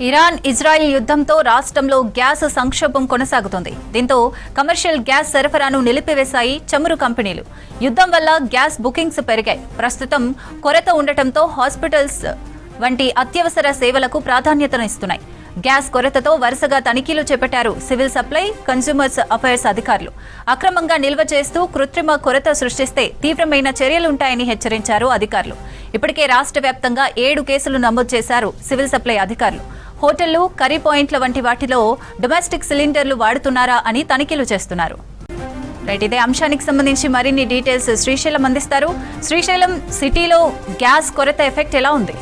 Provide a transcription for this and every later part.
Iran Israel యుద్ధంతో రాష్ట్రంలో gas సంక్షోభం కొనసాగుతుంది. దీంతో కమర్షియల్ గ్యాస్ సరఫరాను నిలిపివేశాయి చమురు కంపెనీలు. యుద్ధం వల్ల గ్యాస్ బుకింగ్స్ పెరిగాయి. ప్రస్తుతం కొరత ఉండటంతో హాస్పిటల్స్ వంటి అత్యవసర సేవలకు ప్రాధాన్యతనిస్తున్నాయి. గ్యాస్ కొరతతో వరుసగా తనిఖీలు చేపట్టారు సివిల్ సప్లై, కన్స్యూమర్స్ అఫైర్స్ అధికారులు. అక్రమంగా నిల్వ చేస్తూ కృత్రిమ కొరత సృష్టిస్తే తీవ్రమైన చర్యలుంటాయని హెచ్చరించారు అధికారులు. ఇప్పటికే రాష్ట్ర వ్యాప్తంగా 7 కేసులు నమోదు చేశారు సివిల్ సప్లై అధికారులు. హోటళ్లు, కర్రీ పాయింట్ల వంటి వాటిలో డొమెస్టిక్ సిలిండర్లు వాడుతున్నారా అని తనిఖీలు చేస్తున్నారు. రైట్, ఇదే అంశానికి సంబంధించి మరిన్ని డీటెయిల్స్ శ్రీశైలం అందిస్తారు. శ్రీశైలం, సిటీలో గ్యాస్ కొరత ఎఫెక్ట్ ఎలా ఉంది?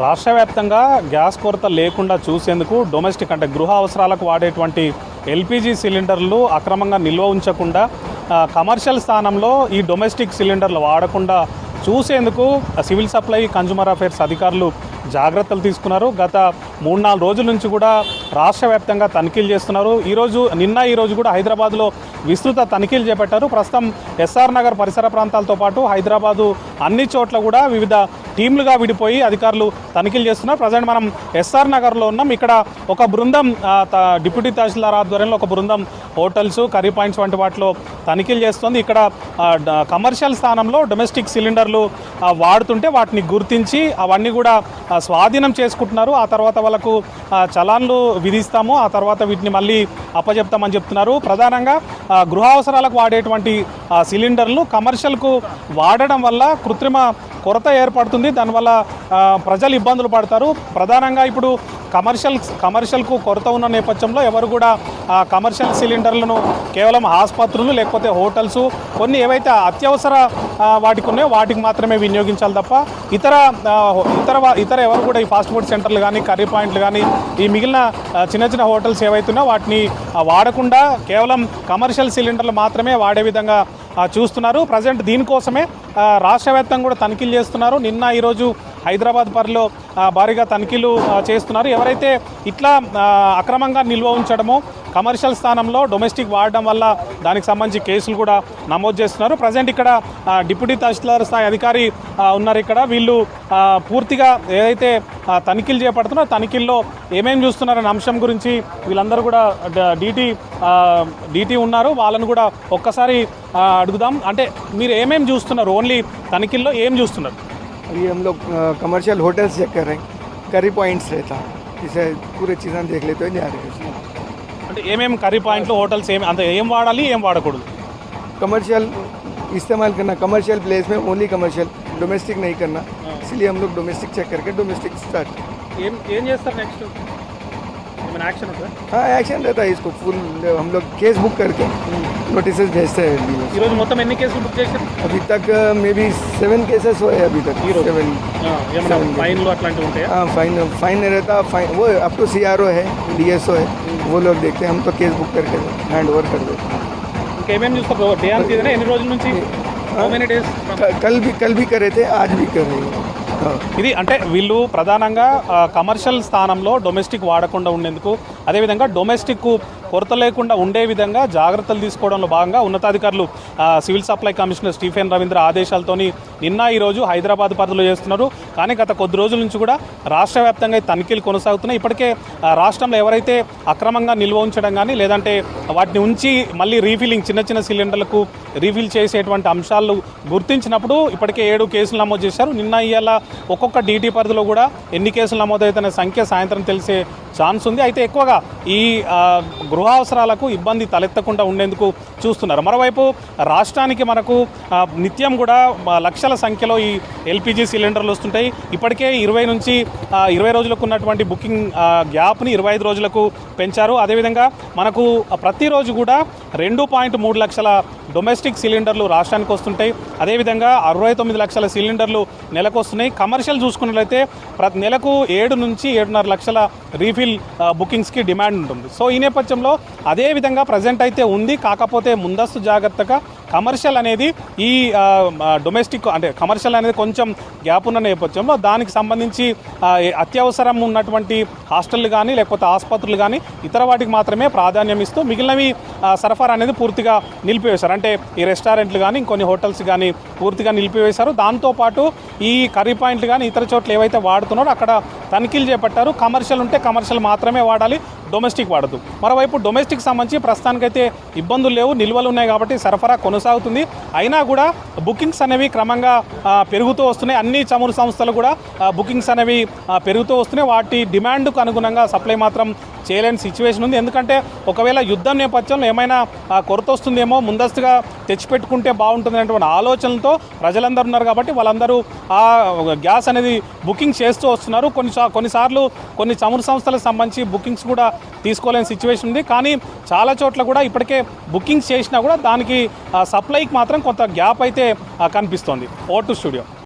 రాష్ట్ర వ్యాప్తంగా గ్యాస్ కొరత లేకుండా చూసేందుకు డొమెస్టిక్ అంటే గృహ అవసరాలకు వాడేటువంటి ఎల్పిజి సిలిండర్లు అక్రమంగా నిల్వ ఉంచకుండా కమర్షియల్ స్థానంలో ఈ డొమెస్టిక్ సిలిండర్లు వాడకుండా చూసేందుకు సివిల్ సప్లై, కన్స్యూమర్ అఫైర్స్ అధికారులు జాగ్రత్తలు తీసుకున్నారు. గత 3-4 రోజుల నుంచి కూడా రాష్ట్ర వ్యాప్తంగా తనిఖీలు చేస్తున్నారు. ఈ రోజు కూడా హైదరాబాద్లో విస్తృత తనిఖీలు చేపట్టారు. ప్రస్తుతం ఎస్ఆర్ నగర్ పరిసర ప్రాంతాలతో పాటు హైదరాబాదు అన్ని చోట్ల కూడా వివిధ టీంలుగా విడిపోయి అధికారులు తనిఖీలు చేస్తున్నారు. ప్రజెంట్ మనం ఎస్ఆర్ నగర్లో ఉన్నాం. ఇక్కడ ఒక బృందం డిప్యూటీ తహసీల్దార్ ఆధ్వర్యంలో ఒక బృందం హోటల్స్, కర్రీ పాయింట్స్ వంటి వాటిలో తనిఖీలు చేస్తుంది. ఇక్కడ కమర్షియల్ స్థానంలో డొమెస్టిక్ సిలిండర్లు వాడుతుంటే వాటిని గుర్తించి అవన్నీ కూడా స్వాధీనం చేసుకుంటున్నారు. ఆ తర్వాత వాళ్ళకు చలాన్లు విధిస్తాము, ఆ తర్వాత వీటిని మళ్ళీ అప్పచెప్తామని చెప్తున్నారు. ప్రధానంగా గృహ అవసరాలకు వాడేటువంటి సిలిండర్లు కమర్షియల్కు వాడడం వల్ల కృత్రిమ కొరత ఏర్పడుతుంది. దానివల్ల ప్రజలు ఇబ్బందులు పడతారు. ప్రధానంగా ఇప్పుడు కమర్షియల్కు కొరత ఉన్న నేపథ్యంలో ఎవరు కూడా కమర్షియల్ సిలిండర్లను కేవలం ఆసుపత్రులు లేకపోతే హోటల్స్, కొన్ని ఏవైతే అత్యవసర వాటికి ఉన్నాయో వాటికి మాత్రమే వినియోగించాలి తప్ప ఇతర ఎవరు కూడా ఈ ఫాస్ట్ ఫుడ్ సెంటర్లు కానీ, కర్రీ పాయింట్లు కానీ, ఈ మిగిలిన చిన్న హోటల్స్ ఏవైతున్నాయో వాటిని వాడకుండా కేవలం కమర్షియల్ సిలిండర్లు మాత్రమే వాడే విధంగా చూస్తున్నారు. ప్రజెంట్ దీనికోసమే రాష్ట్ర వ్యాప్తంగా కూడా తనిఖీలు చేస్తున్నారు. నిన్న ఈరోజు హైదరాబాద్ పరిధిలో భారీగా తనిఖీలు చేస్తున్నారు. ఎవరైతే ఇట్లా అక్రమంగా నిల్వ ఉంచడమో, కమర్షియల్ స్థానంలో డొమెస్టిక్ వాడడం వల్ల దానికి సంబంధించి కేసులు కూడా నమోదు చేస్తున్నారు. ప్రజెంట్ ఇక్కడ డిప్యూటీ తహసీల్దార్ స్థాయి అధికారి ఉన్నారు. ఇక్కడ వీళ్ళు పూర్తిగా ఏదైతే తనిఖీలు చేపడుతున్నారో తనిఖీల్లో ఏమేమి చూస్తున్నారనే అంశం గురించి వీళ్ళందరూ కూడా డీటీ ఉన్నారు. వాళ్ళను కూడా ఒక్కసారి అడుగుదాం. అంటే మీరు ఏమేమి చూస్తున్నారు? ఓన్లీ తనిఖీల్లో ఏం చూస్తున్నారు? अभी हम लोग कमर्शियल होटल्स चेक कर रहे हैं, करी पॉइंट्स रहता, इसे पूरे चीज़ें देख लेते हुए जा रहे हैं. అంటే ఏమేమి కర్రీ పాయింట్లు, హోటల్స్ ఏం వాడాలి, ఏం వాడకూడదు? कमर्शियल इस्तेमाल करना, कमर्शियल प्लेस में ओनली कमर्शियल, डोमेस्टिक नहीं करना. इसलिए हम लोग डोमेस्टिक चेक करके डोमेस्टिक स्टार्ट. ఏం చేస్తారు నెక్స్ట్? ఏమైనా యాక్షన్ ఉంటుందా? हाँ, एक्शन रहता है. इसको फुल हम लोग केस बुक करके नोटिस भेजते हैं. ఈరోజు మొత్తం ఎన్ని కేసులు బుక్ చేశారు? अभी तक मे बी 7 केसेस हुए अभी तक. 7. ఏమైనా ఫైన్లు అట్లాంటివి ఉంటాయా? हाँ, फाइन रहता. फाइन वो अप टू CRO है, DSO है, वो लोग देखते हैं. हम तो केस बुक करके हैंड ओवर कर देते हैं. ఇంకేమేమి చూస్తారు? డే అంత ఇదేనా? ఎన్ని రోజుల నుంచి? How many days? कल भी कर रहे थे, आज भी कर रहे हैं. ఇది అంటే వీళ్ళు ప్రధానంగా కమర్షియల్ స్థానంలో డొమెస్టిక్ వాడకుండా ఉండేందుకు, అదేవిధంగా డొమెస్టిక్ కొరత లేకుండా ఉండే విధంగా జాగ్రత్తలు తీసుకోవడంలో భాగంగా ఉన్నతాధికారులు civil supply commissioner Stephen Ravindra ఆదేశాలతోని నిన్న ఈరోజు హైదరాబాద్ పరిధిలో చేస్తున్నారు. కానీ గత కొద్ది రోజుల నుంచి కూడా రాష్ట్ర వ్యాప్తంగా తనిఖీలు కొనసాగుతున్నాయి. ఇప్పటికే రాష్ట్రంలో ఎవరైతే అక్రమంగా నిల్వ ఉంచడం కానీ, లేదంటే వాటిని ఉంచి మళ్ళీ రీఫిల్లింగ్ చిన్న సిలిండర్లకు రీఫిల్ చేసేటువంటి అంశాలు గుర్తించినప్పుడు ఇప్పటికే 7 కేసులు నమోదు చేశారు. నిన్న ఇవాళ ఒక్కొక్క డీటీ పరిధిలో కూడా ఎన్ని కేసులు నమోదవుతున్న సంఖ్య సాయంత్రం తెలిసే ఛాన్స్ ఉంది. అయితే ఎక్కువగా ఈ గృహ అవసరాలకు ఇబ్బంది తలెత్తకుండా ఉండేందుకు చూస్తున్నారు. మరోవైపు రాష్ట్రానికి మనకు నిత్యం కూడా లక్షల సంఖ్యలో ఈ ఎల్పిజి సిలిండర్లు వస్తుంటాయి. ఇప్పటికే 20 రోజులకు ఉన్నటువంటి బుకింగ్ గ్యాప్ని 25 రోజులకు పెంచారు. అదేవిధంగా మనకు ప్రతిరోజు కూడా 2.3 లక్షల డొమెస్టిక్ సిలిండర్లు రాష్ట్రానికి వస్తుంటాయి. అదేవిధంగా 69 లక్షల సిలిండర్లు నెలకు వస్తున్నాయి. కమర్షియల్ చూసుకున్నట్లయితే ప్రతి నెలకు 7 నుంచి 7.5 లక్షల రీఫిల్ బుకింగ్స్కి డిమాండ్ ఉంటుంది. సో ఈ నేపథ్యంలో అదేవిధంగా ప్రజెంట్ అయితే ఉంది. కాకపోతే ముందస్తు జాగ్రత్తగా కమర్షియల్ అనేది ఈ డొమెస్టిక్ అంటే కమర్షియల్ అనేది కొంచెం గ్యాప్ ఉన్న నేపథ్యంలో దానికి సంబంధించి అత్యవసరం ఉన్నటువంటి హాస్టళ్ళు కానీ లేకపోతే ఆసుపత్రులు కానీ ఇతర వాటికి మాత్రమే ప్రాధాన్యం ఇస్తూ మిగిలినవి సరఫరా అనేది పూర్తిగా నిలిపివేశారు. అంటే ఈ రెస్టారెంట్లు కానీ ఇంకొన్ని హోటల్స్ కానీ పూర్తిగా నిలిపివేశారు. దాంతోపాటు ఈ కర్రీ పాయింట్లు కానీ ఇతర చోట్ల ఏవైతే వాడుతున్నారో అక్కడ తనిఖీలు చేపట్టారు. కమర్షియల్ ఉంటే కమర్షియల్ మాత్రమే వాడాలి, డొమెస్టిక్ వాడద్దు. మరోవైపు డొమెస్టిక్ సంబంధించి ప్రస్తుతానికైతే ఇబ్బందులు లేవు, నిల్వలు ఉన్నాయి కాబట్టి సరఫరా కొనసాగుతుంది. అయినా కూడా బుకింగ్స్ అనేవి క్రమంగా పెరుగుతూ వస్తున్నాయి. అన్ని చమురు సంస్థలు కూడా బుకింగ్స్ అనేవి పెరుగుతూ వస్తున్నాయి. వాటి డిమాండ్కు అనుగుణంగా సప్లై మాత్రం చేయలేని సిచ్యువేషన్ ఉంది. ఎందుకంటే ఒకవేళ యుద్ధం నేపథ్యంలో ఏమైనా కొరత వస్తుందేమో, ముందస్తుగా తెచ్చిపెట్టుకుంటే బాగుంటుంది అనేటువంటి ఆలోచనలతో ప్రజలందరూ ఉన్నారు కాబట్టి వాళ్ళందరూ ఆ గ్యాస్ అనేది బుకింగ్ చేస్తూ వస్తున్నారు. కొన్నిసార్లు కొన్ని చమురు సంస్థలకు సంబంధించి బుకింగ్స్ కూడా తీసుకోలేని సిచ్యువేషన్ ఉంది. కానీ చాలా చోట్ల కూడా ఇప్పటికే బుకింగ్స్ చేసినా కూడా దానికి సప్లైకి మాత్రం కొంత గ్యాప్ అయితే కనిపిస్తోంది. ఓ టు స్టూడియో.